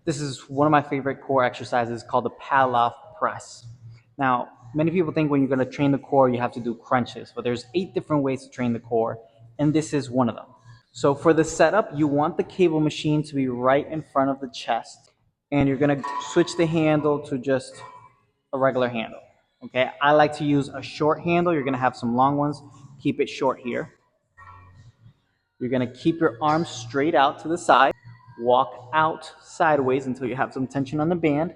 This is one of my favorite core exercises called the Paloff Press. Now, many people think when you're going to train the core, you have to do crunches, but there's 8 different ways to train the core, and this is one of them. So for the setup, you want the cable machine to be right in front of the chest, and you're going to switch the handle to just a regular handle. Okay, I like to use a short handle. You're going to have some long ones. Keep it short here. You're going to keep your arms straight out to the side. Walk out sideways until you have some tension on the band.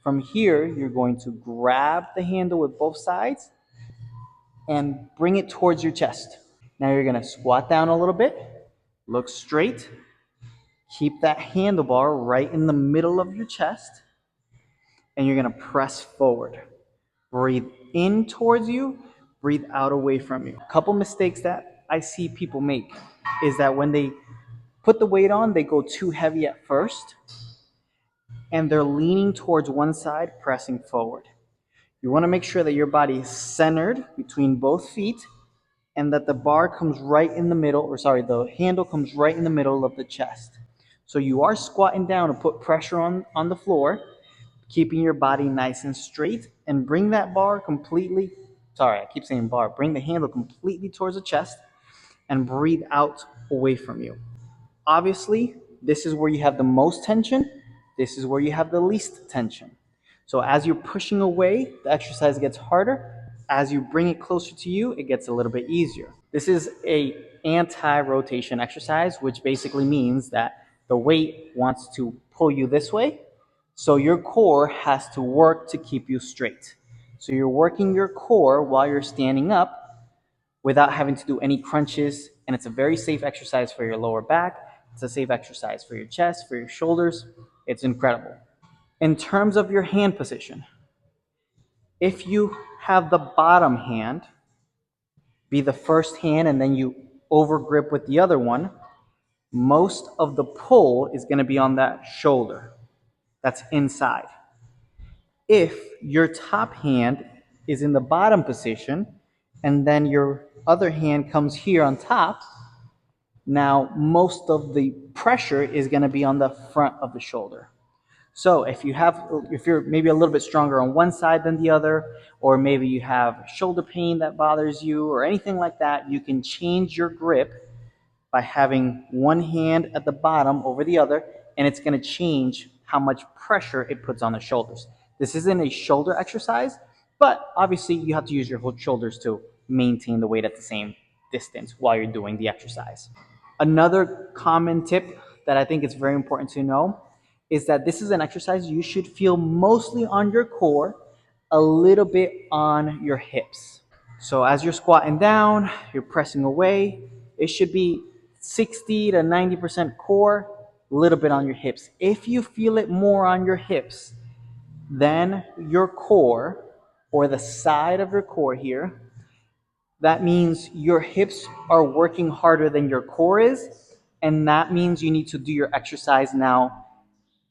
From here, you're going to grab the handle with both sides and bring it towards your chest. Now you're going to squat down a little bit, look straight, keep that handlebar right in the middle of your chest, and you're going to press forward. Breathe in towards you, breathe out away from you. A couple mistakes that I see people make is that when they put the weight on, they go too heavy at first, and they're leaning towards one side, pressing forward. You want to make sure that your body is centered between both feet and that the bar comes right in the middle, the handle comes right in the middle of the chest. So you are squatting down to put pressure on the floor, keeping your body nice and straight, and bring that bar completely, I keep saying bar, bring the handle completely towards the chest and breathe out away from you. Obviously, this is where you have the most tension. This is where you have the least tension. So as you're pushing away, the exercise gets harder. As you bring it closer to you, it gets a little bit easier. This is a anti-rotation exercise, which basically means that the weight wants to pull you this way, so your core has to work to keep you straight. So you're working your core while you're standing up without having to do any crunches, and it's a very safe exercise for your lower back. It's a safe exercise for your chest, for your shoulders. It's incredible. In terms of your hand position, if you have the bottom hand be the first hand and then you over grip with the other one, most of the pull is going to be on that shoulder that's inside. If your top hand is in the bottom position and then your other hand comes here on top, now most of the pressure is going to be on the front of the shoulder. So if you're maybe a little bit stronger on one side than the other, or maybe you have shoulder pain that bothers you or anything like that, you can change your grip by having one hand at the bottom over the other, and it's going to change how much pressure it puts on the shoulders. This isn't a shoulder exercise, but obviously you have to use your whole shoulders to maintain the weight at the same distance while you're doing the exercise. Another common tip that I think is very important to know is that this is an exercise you should feel mostly on your core, a little bit on your hips. So as you're squatting down, you're pressing away, it should be 60 to 90% core, a little bit on your hips. If you feel it more on your hips, then your core, or the side of your core here, that means your hips are working harder than your core is, and that means you need to do your exercise now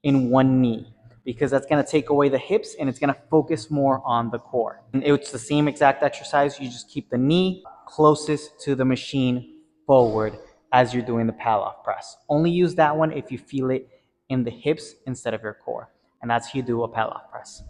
in one knee, because that's going to take away the hips and it's going to focus more on the core. And it's the same exact exercise. You just keep the knee closest to the machine forward as you're doing the Paloff press. Only use that one if you feel it in the hips instead of your core. And that's how you do a Paloff press.